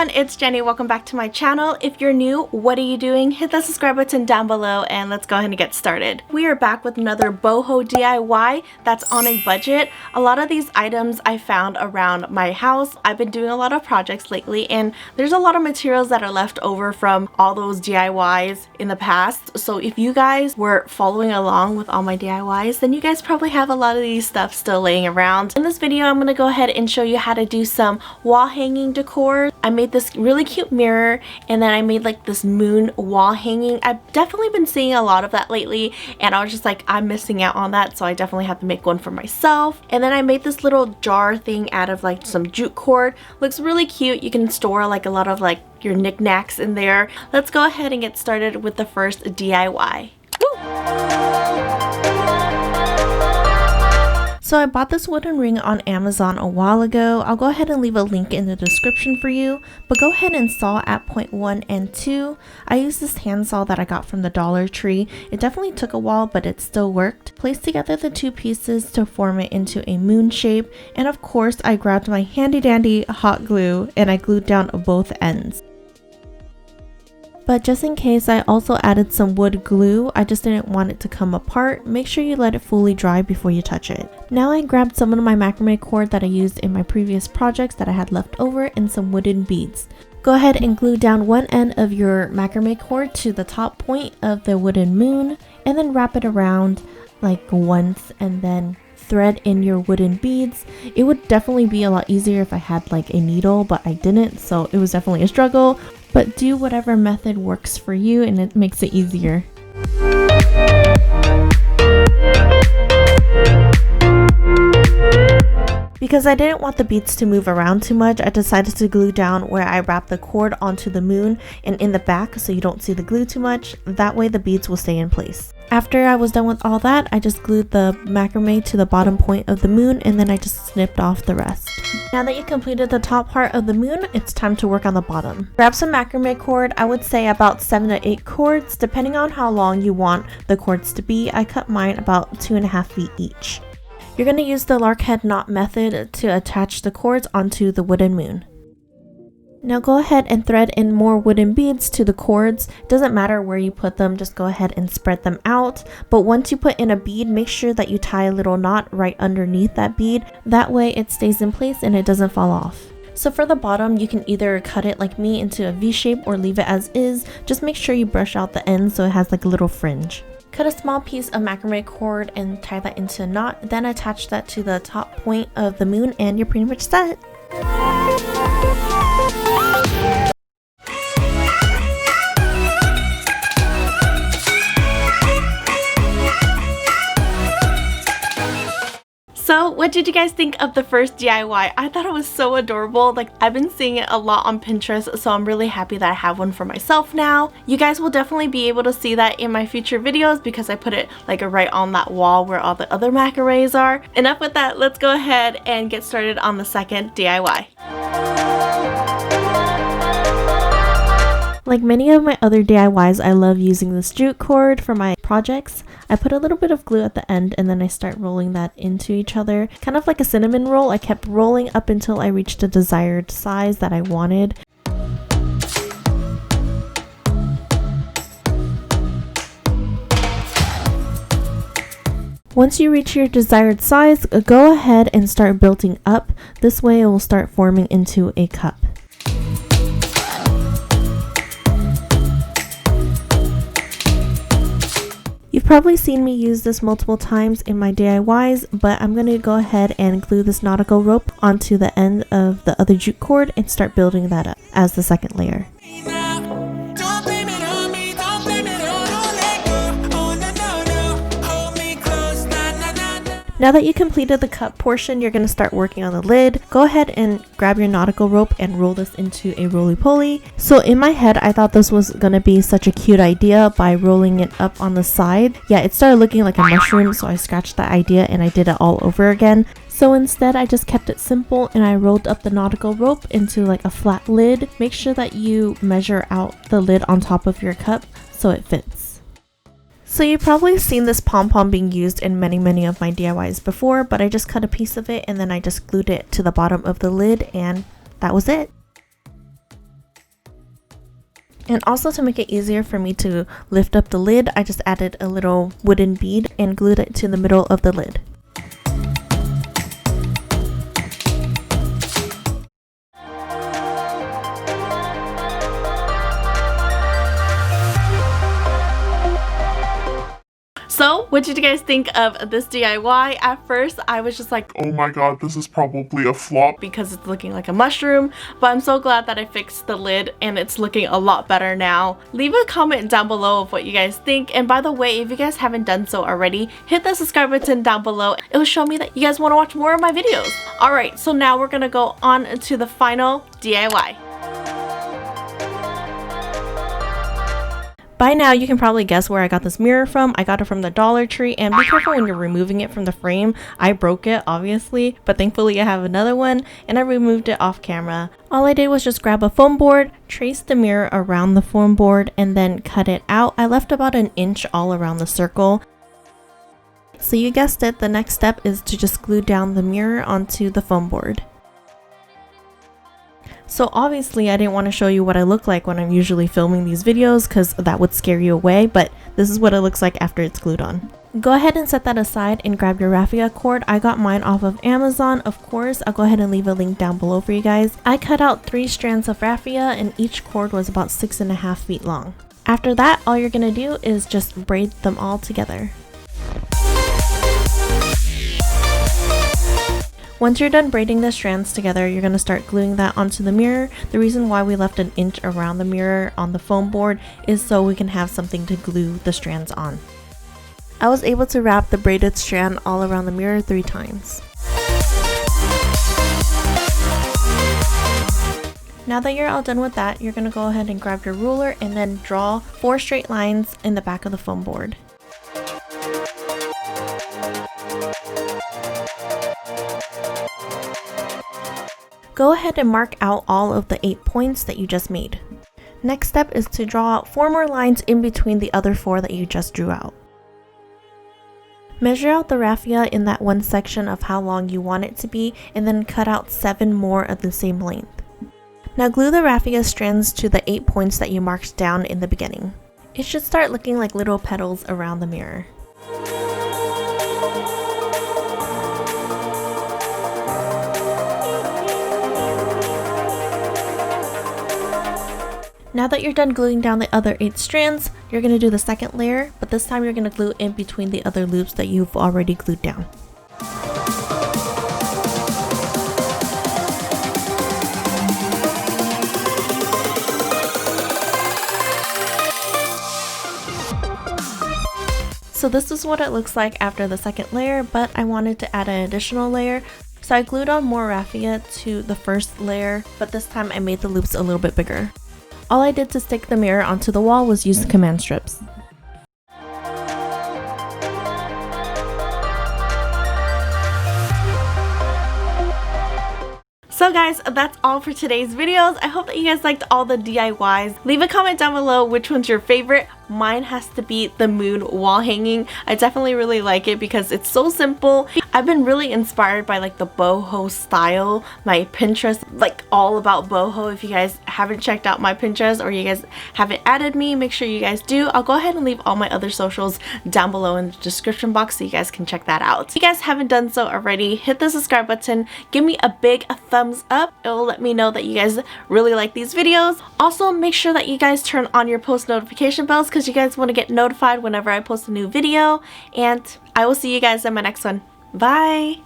everyone, it's Jenny. Welcome back to my channel. If you're new, what are you doing? Hit that subscribe button down below and let's go ahead and get started. We are back with another BOHO DIY that's on a budget. A lot of these items I found around my house. I've been doing a lot of projects lately and there's a lot of materials that are left over from all those DIYs in the past. So if you guys were following along with all my DIYs, then you guys probably have a lot of these stuff still laying around. In this video, I'm going to go ahead and show you how to do some wall hanging decor. I made this really cute mirror and then I made like this moon wall hanging. I've definitely been seeing a lot of that lately and I was just like, I'm missing out on that, so I definitely have to make one for myself. And then I made this little jar thing out of like some jute cord. Looks really cute. You can store like a lot of like your knickknacks in there. Let's go ahead and get started with the first DIY. Woo! So I bought this wooden ring on Amazon a while ago. I'll go ahead and leave a link in the description for you, but go ahead and saw at point 1 and 2. I used this hand saw that I got from the Dollar Tree. It definitely took a while, but it still worked. Place together the two pieces to form it into a moon shape, and of course I grabbed my handy dandy hot glue and I glued down both ends. But just in case, I also added some wood glue. I just didn't want it to come apart. Make sure you let it fully dry before you touch it. Now I grabbed some of my macrame cord that I used in my previous projects that I had left over and some wooden beads. Go ahead and glue down one end of your macrame cord to the top point of the wooden moon and then wrap it around like once and then thread in your wooden beads. It would definitely be a lot easier if I had like a needle, but I didn't, so it was definitely a struggle. But do whatever method works for you and it makes it easier. Because I didn't want the beads to move around too much, I decided to glue down where I wrap the cord onto the moon and in the back so you don't see the glue too much. That way the beads will stay in place. After I was done with all that, I just glued the macrame to the bottom point of the moon and then I just snipped off the rest. Now that you completed the top part of the moon, it's time to work on the bottom. Grab some macrame cord. I would say about 7 to 8 cords, depending on how long you want the cords to be. I cut mine about 2.5 feet each. You're going to use the lark head knot method to attach the cords onto the wooden moon. Now go ahead and thread in more wooden beads to the cords. Doesn't matter where you put them, just go ahead and spread them out. But once you put in a bead, make sure that you tie a little knot right underneath that bead. That way it stays in place and it doesn't fall off. So for the bottom, you can either cut it like me into a V shape or leave it as is. Just make sure you brush out the ends so it has like a little fringe. Cut a small piece of macrame cord and tie that into a knot, then attach that to the top point of the moon and you're pretty much set. So what did you guys think of the first DIY? I thought it was so adorable. Like, I've been seeing it a lot on Pinterest, so I'm really happy that I have one for myself now. You guys will definitely be able to see that in my future videos because I put it like right on that wall where all the other macrames are. Enough with that, let's go ahead and get started on the second DIY. Like many of my other DIYs, I love using this jute cord for my projects. I put a little bit of glue at the end and then I start rolling that into each other. Kind of like a cinnamon roll, I kept rolling up until I reached a desired size that I wanted. Once you reach your desired size, go ahead and start building up. This way it will start forming into a cup. You've probably seen me use this multiple times in my DIYs, but I'm going to go ahead and glue this nautical rope onto the end of the other jute cord and start building that up as the second layer. Now that you completed the cup portion, you're going to start working on the lid. Go ahead and grab your nautical rope and roll this into a roly-poly. So in my head, I thought this was going to be such a cute idea by rolling it up on the side. Yeah, it started looking like a mushroom, so I scratched that idea and I did it all over again. So instead, I just kept it simple and I rolled up the nautical rope into like a flat lid. Make sure that you measure out the lid on top of your cup so it fits. So you've probably seen this pom-pom being used in many of my DIYs before, but I just cut a piece of it and then I just glued it to the bottom of the lid and that was it. And also to make it easier for me to lift up the lid, I just added a little wooden bead and glued it to the middle of the lid. So, what did you guys think of this DIY? At first, I was just like, oh my god, this is probably a flop because it's looking like a mushroom, but I'm so glad that I fixed the lid and it's looking a lot better now. Leave a comment down below of what you guys think, and by the way, if you guys haven't done so already, hit the subscribe button down below. It will show me that you guys want to watch more of my videos. Alright, so now we're gonna go on to the final DIY. By now, you can probably guess where I got this mirror from. I got it from the Dollar Tree, and be careful when you're removing it from the frame. I broke it, obviously, but thankfully I have another one, and I removed it off camera. All I did was just grab a foam board, trace the mirror around the foam board, and then cut it out. I left about an inch all around the circle. So you guessed it, the next step is to just glue down the mirror onto the foam board. So obviously I didn't want to show you what I look like when I'm usually filming these videos because that would scare you away, but this is what it looks like after it's glued on. Go ahead and set that aside and grab your raffia cord. I got mine off of Amazon, of course. I'll go ahead and leave a link down below for you guys. I cut out 3 strands of raffia and each cord was about 6.5 feet long. After that, all you're going to do is just braid them all together. Once you're done braiding the strands together, you're going to start gluing that onto the mirror. The reason why we left an inch around the mirror on the foam board is so we can have something to glue the strands on. I was able to wrap the braided strand all around the mirror 3 times. Now that you're all done with that, you're going to go ahead and grab your ruler and then draw 4 straight lines in the back of the foam board. Go ahead and mark out all of the 8 points that you just made. Next step is to draw out 4 more lines in between the other 4 that you just drew out. Measure out the raffia in that one section of how long you want it to be, and then cut out 7 more of the same length. Now glue the raffia strands to the 8 points that you marked down in the beginning. It should start looking like little petals around the mirror. Now that you're done gluing down the other 8 strands, you're going to do the second layer, but this time you're going to glue in between the other loops that you've already glued down. So this is what it looks like after the second layer, but I wanted to add an additional layer. So I glued on more raffia to the first layer, but this time I made the loops a little bit bigger. All I did to stick the mirror onto the wall was use the command strips. So guys, that's all for today's videos. I hope that you guys liked all the DIYs. Leave a comment down below which one's your favorite. Mine has to be the moon wall hanging. I definitely really like it because it's so simple. I've been really inspired by like the boho style. My Pinterest, like all about boho. If you guys haven't checked out my Pinterest or you guys haven't added me, make sure you guys do. I'll go ahead and leave all my other socials down below in the description box so you guys can check that out. If you guys haven't done so already, hit the subscribe button. Give me a big thumbs up. It will let me know that you guys really like these videos. Also, make sure that you guys turn on your post notification bells because you guys want to get notified whenever I post a new video, and I will see you guys in my next one. Bye!